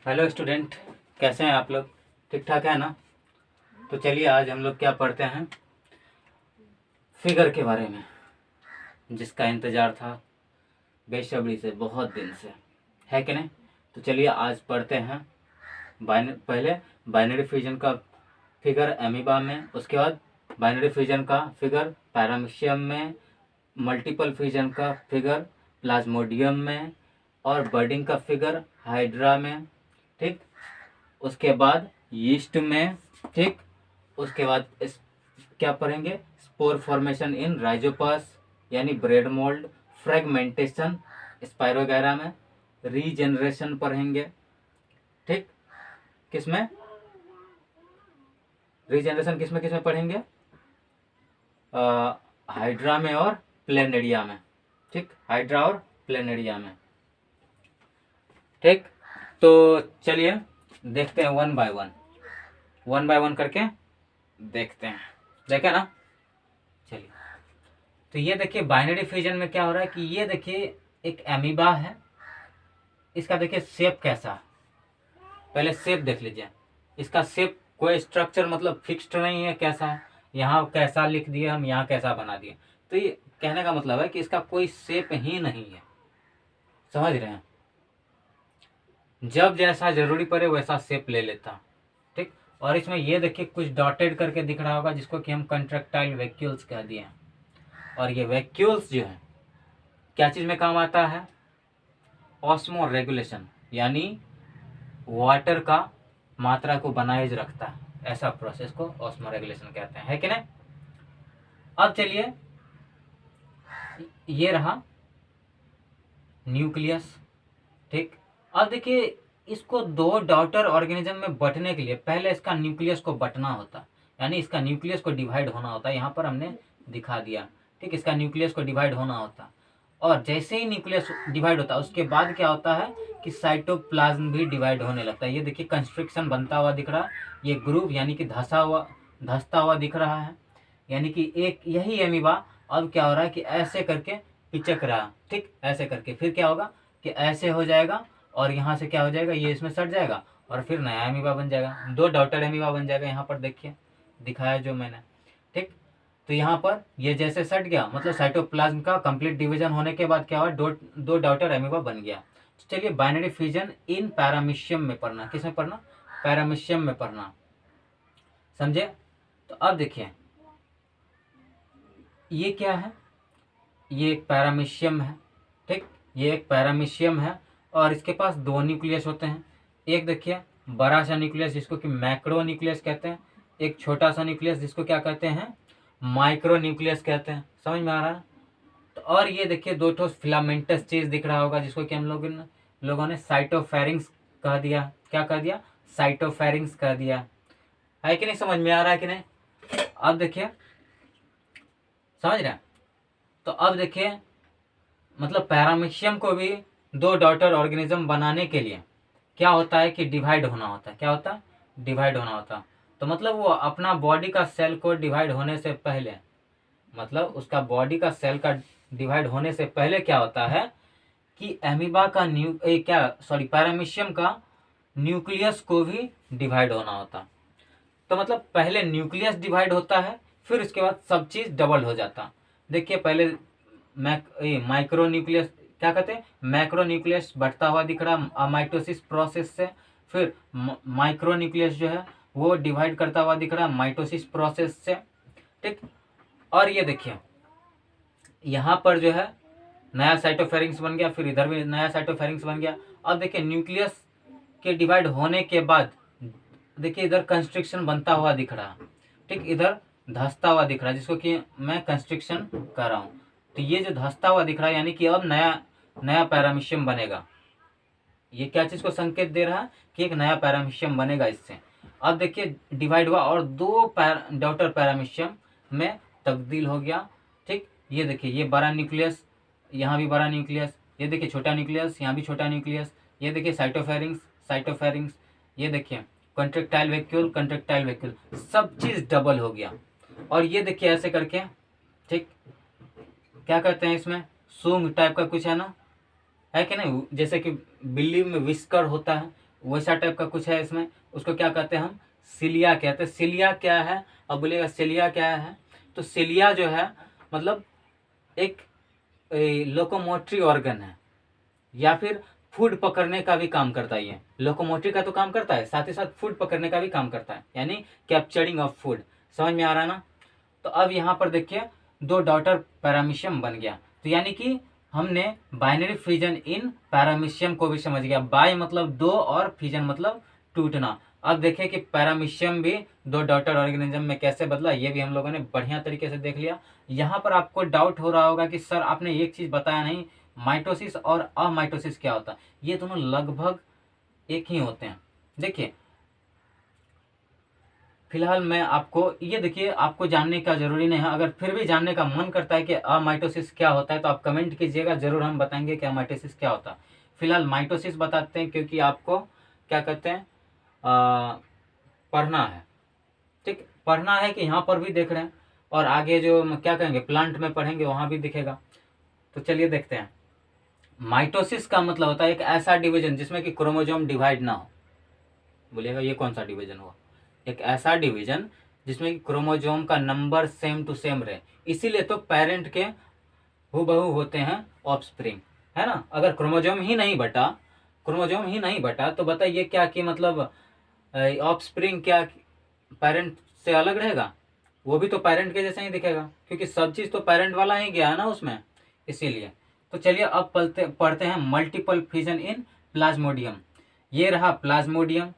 Hello student, कैसे हैं आप लोग? ठीक ठाक है ना? तो चलिए आज हम लोग क्या पढ़ते हैं, फिगर के बारे में, जिसका इंतज़ार था बेसब्री से बहुत दिन से, है कि नहीं? तो चलिए आज पढ़ते हैं पहले बाइनरी फिजन का फिगर एमीबा में, उसके बाद बाइनरी फिजन का फिगर पैरामीशियम में, मल्टीपल फिजन का फिगर प्लाज्मोडियम में, और बर्डिंग का फिगर हाइड्रा में। ठीक, उसके बाद यीस्ट में। ठीक, उसके बाद क्या पढ़ेंगे, स्पोर फॉर्मेशन इन राइजोपस यानी ब्रेड मोल्ड, फ्रेगमेंटेशन स्पाइरोगैरा में, रीजेनरेशन पढ़ेंगे। ठीक, किसमें रीजेनरेशन किसमें किसमें पढ़ेंगे? हाइड्रा में और प्लेनेरिया में। ठीक, हाइड्रा और प्लेनेरिया में। ठीक, तो चलिए देखते हैं वन बाय वन करके देखते हैं। देखे ना? चलिए, तो ये देखिए बाइनरी फिजन में क्या हो रहा है कि ये देखिए एक एमीबा है। इसका देखिए शेप कैसा है, पहले शेप देख लीजिए। इसका शेप कोई स्ट्रक्चर मतलब फिक्स्ड नहीं है, कैसा है, यहाँ कैसा लिख दिए हम, यहाँ कैसा बना दिए। तो ये कहने का मतलब है कि इसका कोई शेप ही नहीं है। समझ रहे हैं? जब जैसा जरूरी पड़े वैसा शेप ले लेता। ठीक, और इसमें ये देखिए कुछ डॉटेड करके दिख रहा होगा, जिसको कि हम कंट्रेक्टाइल वैक्यूल्स कह दिए हैं। और ये वैक्यूल्स जो है क्या चीज़ में काम आता है? ऑस्मो रेगुलेशन, यानी वाटर का मात्रा को बनाए रखता है। ऐसा प्रोसेस को ऑस्मो रेगुलेशन कहते हैं, है कि नहीं? अब चलिए, ये रहा न्यूक्लियस। ठीक, अब देखिए इसको दो डॉटर ऑर्गेनिज्म में बंटने के लिए पहले इसका न्यूक्लियस को बंटना होता, यानी इसका न्यूक्लियस को डिवाइड होना होता है। यहाँ पर हमने दिखा दिया। ठीक, इसका न्यूक्लियस को डिवाइड होना होता, और जैसे ही न्यूक्लियस डिवाइड होता है उसके बाद क्या होता है कि साइटोप्लाज्म भी डिवाइड होने लगता है। ये देखिए कंस्ट्रिक्शन बनता हुआ दिख रहा है, ये ग्रुप यानी कि धंसता हुआ दिख रहा है। यानी कि एक यही एमीबा अब क्या हो रहा है कि ऐसे करके पिचक रहा है। ठीक, ऐसे करके फिर क्या होगा कि ऐसे हो जाएगा, और यहाँ से क्या हो जाएगा, ये इसमें सट जाएगा और फिर नया एमीबा बन जाएगा, दो डॉटर एमीबा बन जाएगा। यहाँ पर देखिए दिखाया जो मैंने। ठीक, तो यहाँ पर ये जैसे सट गया मतलब साइटोप्लाज्म का कंप्लीट डिवीजन होने के बाद क्या हुआ, दो डॉटर एमीबा बन गया। तो चलिए बाइनरी फिजन इन पैरामीशियम में पढ़ना। किसमें पढ़ना? पैरामीशियम में पढ़ना। समझे? तो अब देखिए ये क्या है, ये एक पैरामीशियम है। ठीक, ये एक पैरामीशियम है और इसके पास दो न्यूक्लियस होते हैं। एक देखिए बड़ा सा न्यूक्लियस जिसको कि मैक्रो न्यूक्लियस कहते हैं, एक छोटा सा न्यूक्लियस जिसको क्या कहते हैं, माइक्रो न्यूक्लियस कहते हैं। समझ में आ रहा है? तो और ये देखिए दो ठोस फिलामेंटस चीज दिख रहा होगा, जिसको कि हम लोगों ने साइटोफेरिंग्स कह दिया। क्या कह दिया? साइटोफेरिंग्स कह दिया। है कि नहीं? समझ में आ रहा है कि नहीं? अब देखिए, समझ रहे हैं? तो अब देखिए मतलब पैरामीशियम को भी दो डॉटर ऑर्गेनिज्म बनाने के लिए क्या होता है कि डिवाइड होना होता है। क्या होता है? डिवाइड होना होता है। तो मतलब वो अपना बॉडी का सेल को डिवाइड होने से पहले, मतलब उसका बॉडी का सेल का डिवाइड होने से पहले क्या होता है कि एमीबा का पैरामीशियम का न्यूक्लियस को भी डिवाइड होना होता। तो मतलब पहले न्यूक्लियस डिवाइड होता है, फिर उसके बाद सब चीज डबल हो जाता। देखिए पहले माइक्रो न्यूक्लियस, क्या कहते हैं, मैक्रो न्यूक्लियस बढ़ता हुआ दिख रहा माइटोसिस प्रोसेस से। फिर माइक्रो न्यूक्लियस जो है वो डिवाइड करता हुआ दिख रहा माइटोसिस प्रोसेस से। ठीक, और ये देखिए यहाँ पर जो है नया साइटोफेरिंग्स बन गया, फिर इधर भी नया साइटोफेरिंग्स बन गया। अब देखिए न्यूक्लियस के डिवाइड होने के बाद देखिए इधर कंस्ट्रिक्शन बनता हुआ दिख रहा। ठीक, इधर धंसता हुआ दिख रहा है, जिसको कि मैं कंस्ट्रिक्शन कर रहा हूँ। तो ये जो धंसता हुआ दिख रहा है यानी कि अब नया नया पैरामीशियम बनेगा। ये क्या चीज को संकेत दे रहा है कि एक नया पैरामीशियम बनेगा इससे। अब देखिए डिवाइड हुआ और दो डॉटर पैरामीशियम में तब्दील हो गया। ठीक, ये देखिए ये बड़ा न्यूक्लियस, यहाँ भी बड़ा न्यूक्लियस, ये देखिए छोटा न्यूक्लियस, यहाँ भी छोटा न्यूक्लियस, ये देखिए साइटोफेरिंग्स, ये देखिए कंट्रेक्टाइल वैक्यूल, सब चीज डबल हो गया। और ये देखिए ऐसे करके, ठीक, क्या कहते हैं इसमें, सूंग टाइप का कुछ है ना, है कि नहीं? जैसे कि बिल्ली में विस्कर होता है, वैसा टाइप का कुछ है इसमें, उसको क्या कहते हैं हम, सिलिया कहते हैं। सिलिया क्या है, अब बोलिएगा सिलिया क्या है, तो सिलिया जो है मतलब एक लोकोमोटरी ऑर्गन है, या फिर फूड पकड़ने का भी काम करता है। ये लोकोमोटरी का तो काम करता है, साथ ही साथ फूड पकड़ने का भी काम करता है, यानी कैप्चरिंग ऑफ फूड। समझ में आ रहा ना। तो अब यहाँ पर देखिए दो डॉटर पैरामीशियम बन गया, तो यानी कि हमने बाइनरी फिजन इन पैरामीशियम को भी समझ गया। बाय मतलब दो और फिजन मतलब टूटना। अब देखिए कि पैरामीशियम भी दो डॉटर ऑर्गेनिज्म में कैसे बदला, ये भी हम लोगों ने बढ़िया तरीके से देख लिया। यहाँ पर आपको डाउट हो रहा होगा कि सर आपने एक चीज बताया नहीं, माइटोसिस और अमाइटोसिस क्या होता है। ये दोनों लगभग एक ही होते हैं। देखिए फिलहाल मैं आपको ये, देखिए आपको जानने का जरूरी नहीं है, अगर फिर भी जानने का मन करता है कि अमाइटोसिस क्या होता है तो आप कमेंट कीजिएगा, जरूर हम बताएंगे कि अमाइटोसिस क्या होता है। फिलहाल माइटोसिस बताते हैं, क्योंकि आपको क्या कहते हैं पढ़ना है। ठीक, पढ़ना है कि यहाँ पर भी देख रहे हैं, और आगे जो क्या कहेंगे प्लांट में पढ़ेंगे वहाँ भी दिखेगा। तो चलिए देखते हैं। माइटोसिस का मतलब होता है एक ऐसा डिवीजन जिसमें कि क्रोमोजोम डिवाइड ना हो। बोलिएगा ये कौन सा डिवीजन हुआ, एक ऐसा डिवीजन जिसमें कि क्रोमोजोम का नंबर सेम टू सेम रहे। इसीलिए तो पेरेंट के हूबहू होते हैं ऑफस्प्रिंग, है ना। अगर क्रोमोजोम ही नहीं बटा, क्रोमोजोम ही नहीं बटा तो बताइए क्या कि मतलब ऑफस्प्रिंग क्या पेरेंट से अलग रहेगा, वो भी तो पेरेंट के जैसे ही दिखेगा, क्योंकि सब चीज़ तो पेरेंट वाला ही गया है ना उसमें, इसीलिए। तो चलिए अब पढ़ते हैं मल्टीपल फिजन इन प्लाज्मोडियम। ये रहा प्लाज्मोडियम,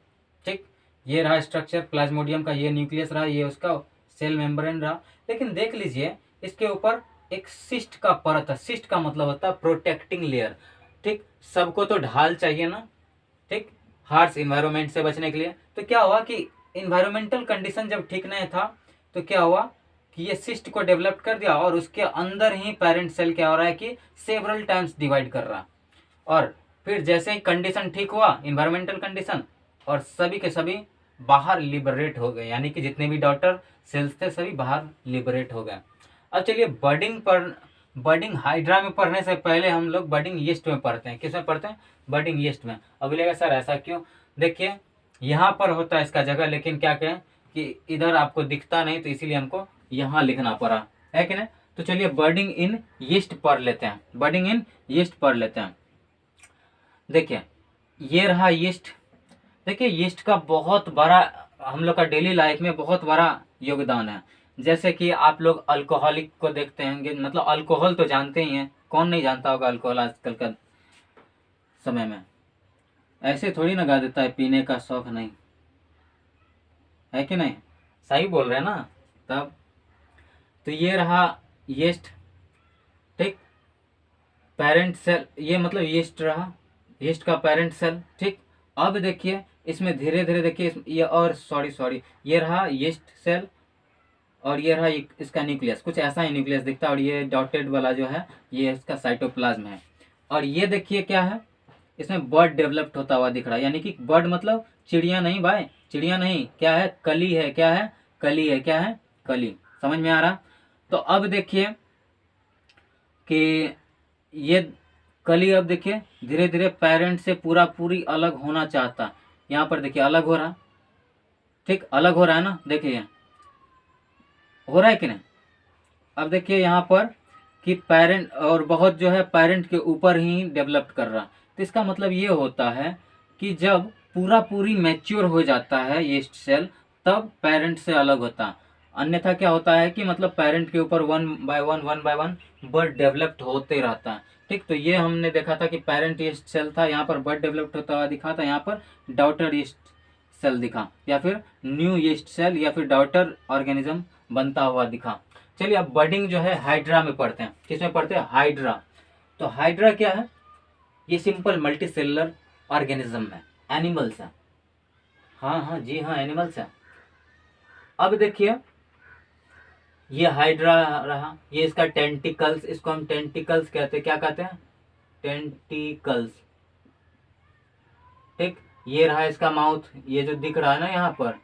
ठीक, ये रहा स्ट्रक्चर प्लाज्मोडियम का, ये न्यूक्लियस रहा, ये उसका सेल मेम्ब्रेन रहा। लेकिन देख लीजिए इसके ऊपर एक सिस्ट का परत है। सिस्ट का मतलब होता है प्रोटेक्टिंग लेयर। ठीक, सबको तो ढाल चाहिए ना, ठीक, हार्श इन्वायरमेंट से बचने के लिए। तो क्या हुआ कि इन्वायरमेंटल कंडीशन जब ठीक नहीं था तो क्या हुआ कि ये सिस्ट को डेवलप कर दिया, और उसके अंदर ही पेरेंट सेल क्या हो रहा है कि सेवरल टाइम्स डिवाइड कर रहा। और फिर जैसे ही कंडीशन ठीक हुआ, इन्वायरमेंटल कंडीशन, और सभी के सभी बाहर लिबरेट हो गए, यानी कि जितने भी डॉटर सेल्स थे सभी बाहर लिबरेट हो गए। अब चलिए बर्डिंग हाइड्रा में पढ़ने से पहले हम लोग बर्डिंग यीस्ट में पढ़ते हैं। किस में पढ़ते हैं, बर्डिंग यीस्ट में। अब बोलिएगा सर ऐसा क्यों, देखिए यहाँ पर होता है इसका जगह, लेकिन क्या करें कि इधर आपको दिखता नहीं, तो इसीलिए हमको यहाँ लिखना पड़ा, है कि नहीं। तो चलिए बर्डिंग इन यीस्ट पढ़ लेते हैं, बर्डिंग इन यीस्ट पढ़ लेते हैं। देखिए ये रहा यीस्ट। देखिए यीस्ट का बहुत बड़ा हम लोग का डेली लाइफ में बहुत बड़ा योगदान है। जैसे कि आप लोग अल्कोहलिक को देखते हैं, मतलब अल्कोहल तो जानते ही हैं, कौन नहीं जानता होगा अल्कोहल आजकल का समय में। ऐसे थोड़ी ना गा देता है पीने का शौक नहीं, है कि नहीं, सही बोल रहे हैं ना। तब तो ये रहा यीस्ट, ठीक, पेरेंट सेल, ये मतलब यीस्ट रहा, यीस्ट का पेरेंट सेल, ठीक। अब देखिए इसमें धीरे धीरे देखिए ये, और सॉरी ये रहा यीस्ट सेल, और ये रहा इसका न्यूक्लियस, कुछ ऐसा ही न्यूक्लियस दिखता है, और ये डॉटेड वाला जो है ये इसका साइटोप्लाज्म है। और ये देखिए क्या है, इसमें बर्ड डेवलप्ड होता हुआ दिख रहा है, यानी कि बर्ड मतलब चिड़िया नहीं भाई, चिड़िया नहीं, क्या है, कली है, क्या है, कली है, क्या है, कली। समझ में आ रहा। तो अब देखिए कि ये कली अब देखिए धीरे धीरे पेरेंट से पूरी अलग होना चाहता। यहाँ पर देखिए अलग हो रहा, ठीक, अलग हो रहा है ना, देखिए हो रहा है कि नहीं। अब देखिए यहाँ पर कि पेरेंट और बहुत जो है पेरेंट के ऊपर ही डेवलप कर रहा। तो इसका मतलब ये होता है कि जब पूरी मैच्योर हो जाता है यीस्ट सेल, तब पेरेंट से अलग होता। अन्यथा क्या होता है कि मतलब पेरेंट के ऊपर one by one bird developed होते रहता है, ठीक। तो ये हमने देखा था कि पेरेंट यीस्ट सेल था, यहाँ पर बर्ड डेवलप्ड होता हुआ दिखा था, यहाँ पर डॉटर यीस्ट सेल दिखा, या फिर न्यू यीस्ट सेल, या फिर डॉटर ऑर्गेनिज्म बनता हुआ दिखा। चलिए अब बर्डिंग जो है हाइड्रा में पढ़ते हैं। किसमें पढ़ते हैं, हाइड्रा। तो हाइड्रा क्या है, ये सिंपल मल्टी सेलुलर ऑर्गेनिज्म है, एनिमल्स है। हाँ हाँ जी हाँ, एनिमल्स है। अब देखिए ये हाइड्रा रहा, ये इसका टेंटिकल्स, इसको हम टेंटिकल्स कहते हैं, क्या कहते हैं, टेंटिकल्स, ठीक। ये रहा इसका माउथ, ये जो दिख रहा है ना यहाँ पर,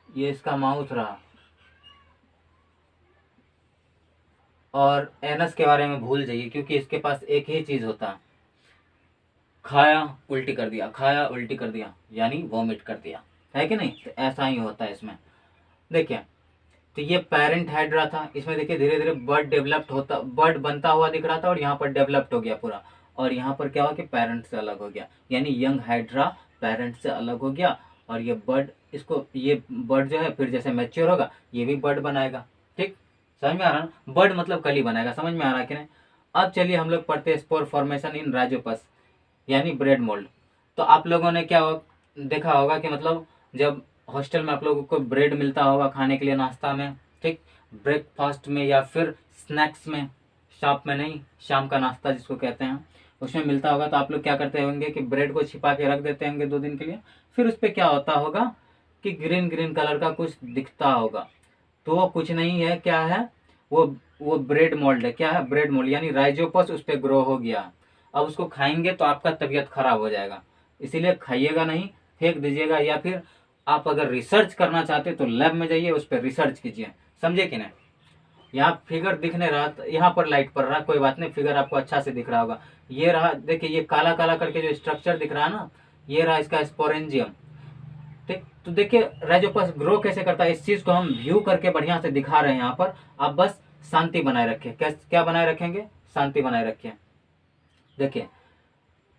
ये इसका माउथ रहा। और एनस के बारे में भूल जाइए, क्योंकि इसके पास एक ही चीज होता है, खाया उल्टी कर दिया, खाया उल्टी कर दिया, यानी वॉमिट कर दिया, है कि नहीं। तो ऐसा ही होता है इसमें। देखिए, तो ये पेरेंट हाइड्रा था, इसमें देखिए धीरे धीरे बर्ड डेवलप्ड होता, बर्ड बनता हुआ दिख रहा था और यहाँ पर डेवलप्ड हो गया पूरा। और यहाँ पर क्या हुआ कि पेरेंट से अलग हो गया, यानी यंग हाइड्रा पेरेंट से अलग हो गया। और ये बर्ड, इसको ये बर्ड जो है फिर जैसे मैच्योर होगा ये भी बर्ड बनाएगा। ठीक, समझ में आ रहा ना, बर्ड मतलब कली बनाएगा, समझ में आ रहा कि नहीं। अब चलिए हम लोग पढ़ते हैं स्पोर फॉर्मेशन इन राइजोपस, यानी ब्रेड मोल्ड। तो आप लोगों ने क्या देखा होगा कि मतलब जब हॉस्टल में आप लोगों को ब्रेड मिलता होगा खाने के लिए नाश्ता में, ठीक, ब्रेकफास्ट में या फिर स्नैक्स में, शॉप में नहीं, शाम का नाश्ता जिसको कहते हैं, उसमें मिलता होगा। तो आप लोग क्या करते होंगे कि ब्रेड को छिपा के रख देते होंगे 2 दिन के लिए। फिर उस पर क्या होता होगा कि ग्रीन ग्रीन कलर का कुछ दिखता होगा। तो वो कुछ नहीं है, क्या है वो वो ब्रेड मोल्ड है। क्या है? ब्रेड मोल्ड, यानी राइजोपस उस पर ग्रो हो गया। अब उसको खाएंगे तो आपका तबीयत खराब हो जाएगा, इसीलिए खाइएगा नहीं, फेंक दीजिएगा। या फिर आप अगर रिसर्च करना चाहते तो लैब में जाइए, उस पर रिसर्च कीजिए, समझे कि नहीं। यहाँ फिगर दिखने रहा, यहाँ पर लाइट पड़ रहा, कोई बात नहीं, फिगर आपको अच्छा से दिख रहा होगा। ये रहा, देखिए ये काला काला करके जो स्ट्रक्चर दिख रहा है ना, ये रहा इसका स्पोरेंजियम। ठीक, तो देखिए राइजोपस ग्रो कैसे करता है, इस चीज को हम व्यू करके बढ़िया से दिखा रहे हैं यहाँ पर। आप बस शांति बनाए रखें। क्या बनाए रखेंगे? शांति बनाए रखें। देखिए,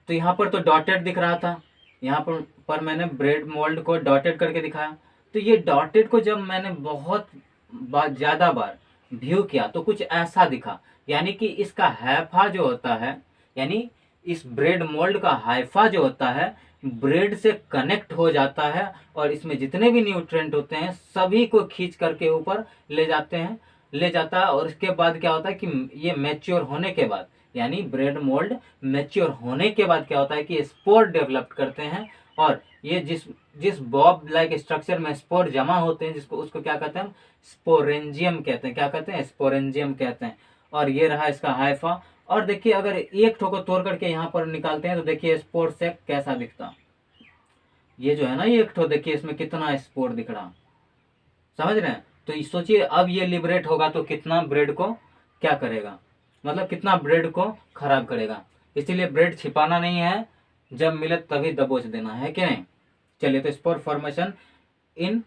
तो यहाँ पर तो डॉटेड दिख रहा था, यहाँ पर मैंने ब्रेड मोल्ड को डॉटेड करके दिखाया। तो ये डॉटेड को जब मैंने बहुत ज़्यादा बार व्यू किया तो कुछ ऐसा दिखा, यानी कि इसका हैफा जो होता है, यानी इस ब्रेड मोल्ड का हाइफा जो होता है ब्रेड से कनेक्ट हो जाता है और इसमें जितने भी न्यूट्रिएंट होते हैं सभी को खींच करके ऊपर ले जाता है। और इसके बाद क्या होता है कि ये मैच्योर होने के बाद, यानी ब्रेड मोल्ड मैच्योर होने के बाद क्या होता है कि स्पोर डेवलप करते हैं। और ये जिस जिस बॉब लाइक स्ट्रक्चर में स्पोर जमा होते हैं, जिसको उसको क्या कहते हैं? स्पोरेंजियम कहते हैं। क्या कहते हैं? स्पोरेंजियम कहते हैं। और ये रहा इसका हाइफा। और देखिए अगर एक ठो को तोड़ करके यहाँ पर निकालते हैं तो देखिए स्पोर सेक कैसा दिखता। ये जो है ना, ये एक ठो देखिए इसमें कितना स्पोर दिख रहा, समझ रहे हैं। तो सोचिए अब ये लिबरेट होगा तो कितना ब्रेड को क्या करेगा, मतलब कितना ब्रेड को खराब करेगा। इसीलिए ब्रेड छिपाना नहीं है, जब मिले तभी दबोच देना है, कि नहीं। चलिए, तो स्पोर फॉर्मेशन इन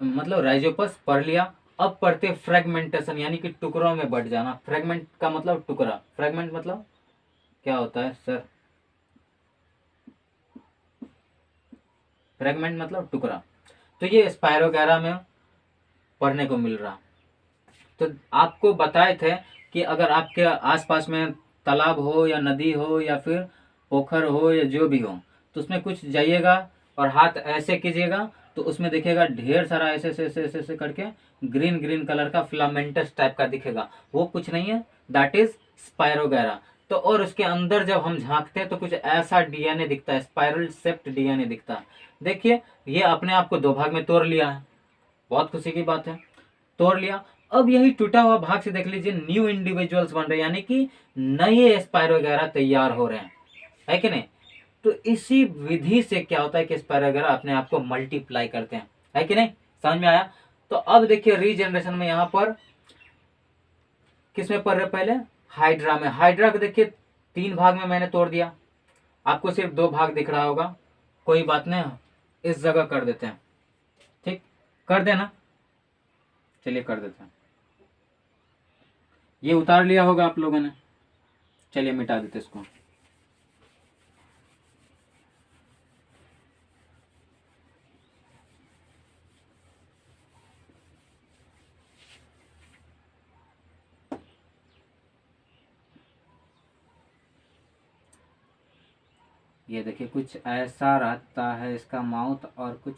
मतलब राइजोपस पढ़ लिया। अब पढ़ते फ्रेगमेंटेशन, यानी कि टुकड़ों में बट जाना। फ्रेगमेंट का मतलब टुकड़ा, फ्रेगमेंट मतलब क्या होता है सर? फ्रेगमेंट मतलब टुकड़ा। तो ये स्पायरोगैरा में पढ़ने को मिल रहा। तो आपको बताए थे कि अगर आपके आसपास में तालाब हो या नदी हो या फिर पोखर हो या जो भी हो, तो उसमें कुछ जाइएगा और हाथ ऐसे कीजिएगा तो उसमें दिखेगा ढेर सारा ऐसे ऐसे ऐसे ऐसे ऐसे करके ग्रीन ग्रीन कलर का फिलामेंटस टाइप का दिखेगा। वो कुछ नहीं है, दैट इज स्पायरोगैरा। तो और उसके अंदर जब हम झांकते हैं तो कुछ ऐसा डीएनए दिखता है, स्पाइरल सेप्ट डीएनए दिखता है। देखिए ये अपने आप को 2 भाग में तोड़ लिया है, बहुत खुशी की बात है, तोड़ लिया। अब यही टूटा हुआ भाग से देख लीजिए न्यू इंडिविजुअल्स बन रहे हैं, यानी कि नए स्पाइरो वगैरह तैयार हो रहे हैं, है कि नहीं। तो इसी विधि से क्या होता है कि स्पाइरो वगैरह अपने आप को मल्टीप्लाई करते हैं, है कि नहीं। समझ में आया। तो अब देखिए रीजनरेशन में यहाँ पर किसमें पढ़ रहे पहले? हाइड्रा में। हाइड्रा को देखिए 3 भाग में मैंने तोड़ दिया, आपको सिर्फ 2 भाग दिख रहा होगा, कोई बात नहीं, इस जगह कर देते हैं। ठीक, कर देना, चलिए कर देते हैं। ये उतार लिया होगा आप लोगों ने, चलिए मिटा देते इसको। ये देखिए कुछ ऐसा रहता है इसका माउथ और कुछ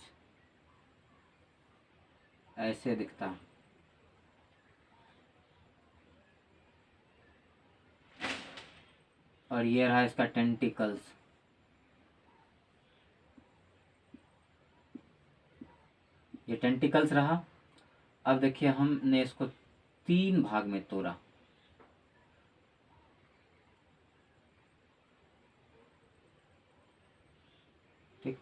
ऐसे दिखता है। और ये रहा इसका टेंटिकल्स। ये टेंटिकल्स रहा। अब देखिए हमने इसको 3 भाग में तोड़ा। ठीक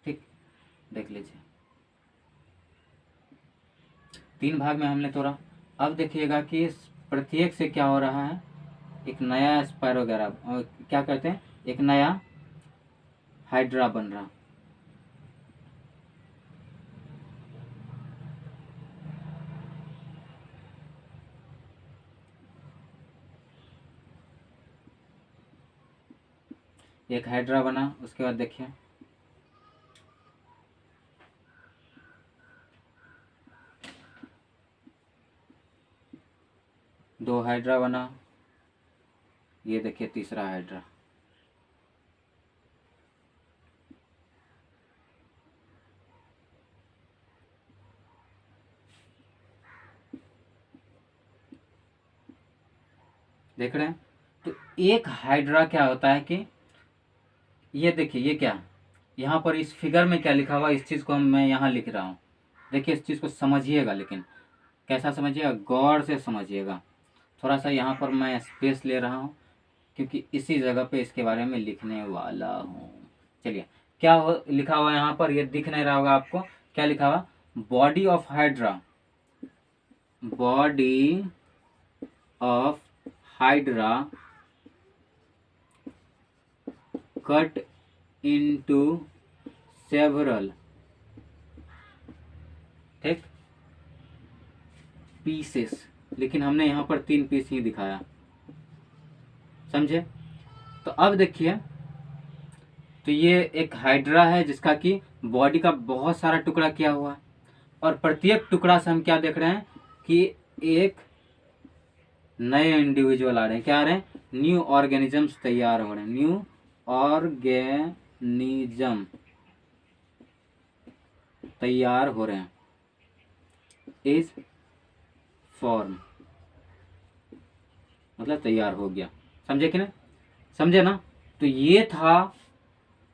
ठीक, देख लीजिए 3 भाग में हमने तोड़ा। अब देखिएगा कि इस प्रत्येक से क्या हो रहा है एक नया स्पायरोगैरा, क्या कहते हैं, एक नया हाइड्रा बन रहा। एक हाइड्रा बना, उसके बाद देखिए दो हाइड्रा बना, ये देखिए तीसरा हाइड्रा। देख रहे हैं? तो एक हाइड्रा क्या होता है कि ये देखिए, ये क्या, यहाँ पर इस फिगर में क्या लिखा हुआ, इस चीज़ को मैं यहाँ लिख रहा हूँ। देखिए इस चीज़ को समझिएगा, लेकिन कैसा समझिएगा, गौर से समझिएगा। थोड़ा सा यहाँ पर मैं स्पेस ले रहा हूँ क्योंकि इसी जगह पे इसके बारे में लिखने वाला हूँ। चलिए, क्या लिखा हुआ है यहाँ पर, ये दिख नहीं रहा होगा आपको, क्या लिखा हुआ, body of hydra, body of hydra cut into several, ठीक, पीसेस, लेकिन हमने यहाँ पर 3 पीस ही दिखाया, समझे? तो अब देखिए, तो ये एक हाइड्रा है जिसका कि बॉडी का बहुत सारा टुकड़ा किया हुआ है, और प्रत्येक टुकड़ा से हम क्या देख रहे हैं कि एक नए इंडिविजुअल आ रहे हैं। क्या आ रहे हैं? न्यू ऑर्गेनिजम्स तैयार हो रहे हैं, न्यू ऑर्गेनिज्म तैयार हो रहे हैं, इज फॉर्म, मतलब तैयार हो गया। समझे कि नहीं? समझे ना? तो ये था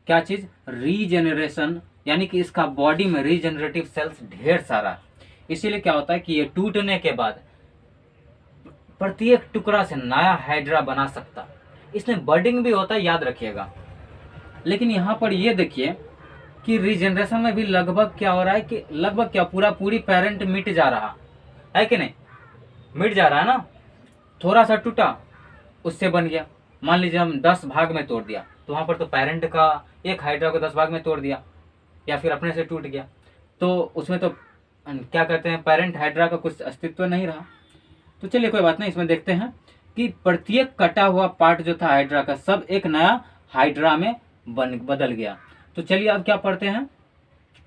क्या चीज, रीजेनरेशन, यानी कि इसका बॉडी में रीजेनरेटिव सेल्स ढेर सारा। इसीलिए क्या होता है कि ये टूटने के बाद प्रत्येक टुकड़ा से नया हाइड्रा बना सकता। इसमें बर्डिंग भी होता है, याद रखिएगा। लेकिन यहाँ पर ये देखिए कि रीजेनरेशन में भी लगभग क्या हो रहा है कि लगभग क्या, पूरी पेरेंट मिट जा रहा है कि नहीं, मिट जा रहा है ना। थोड़ा सा टूटा, उससे बन गया। मान लीजिए हम 10 भाग में तोड़ दिया, तो वहां पर तो पेरेंट का एक हाइड्रा को 10 भाग में तोड़ दिया, या फिर अपने से टूट गया, तो उसमें तो क्या कहते हैं, पेरेंट हाइड्रा का कुछ अस्तित्व नहीं रहा। तो चलिए कोई बात नहीं, इसमें देखते हैं कि प्रत्येक कटा हुआ पार्ट जो था हाइड्रा का, सब एक नया हाइड्रा में बदल गया। तो चलिए अब क्या पढ़ते हैं,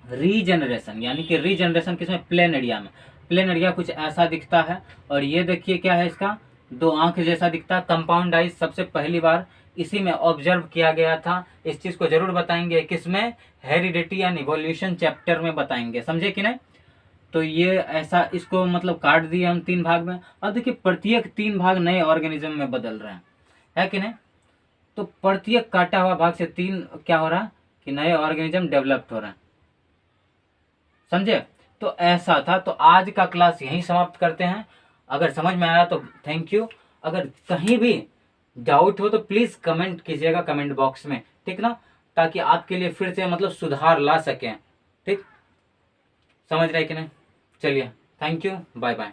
रीजेनरेशन, यानी कि रीजेनरेशन किसमें, प्लेनेरिया में। प्लेनेरिया कुछ ऐसा दिखता है, और ये देखिए क्या है, इसका 2 आंख जैसा दिखता है। कंपाउंड आइज सबसे पहली बार इसी में ऑब्जर्व किया गया था। इस चीज को जरूर बताएंगे, किसमें, हेरिडिटी एंड इवोल्यूशन चैप्टर में बताएंगे, समझे कि नहीं? तो ये ऐसा, इसको मतलब काट दिए हम 3 भाग में। अब देखिए प्रत्येक 3 भाग नए ऑर्गेनिज्म में बदल रहे हैं, है कि नहीं? तो प्रत्येक काटा हुआ भाग से 3 क्या हो रहा है कि नए ऑर्गेनिज्म डेवलप्ड हो रहे हैं, समझे? तो ऐसा था। तो आज का क्लास यहीं समाप्त करते हैं। अगर समझ में आया तो थैंक यू। अगर कहीं भी डाउट हो तो प्लीज कमेंट कीजिएगा कमेंट बॉक्स में, ठीक ना, ताकि आपके लिए फिर से मतलब सुधार ला सकें। ठीक, समझ रहे कि नहीं? चलिए, थैंक यू, बाय बाय।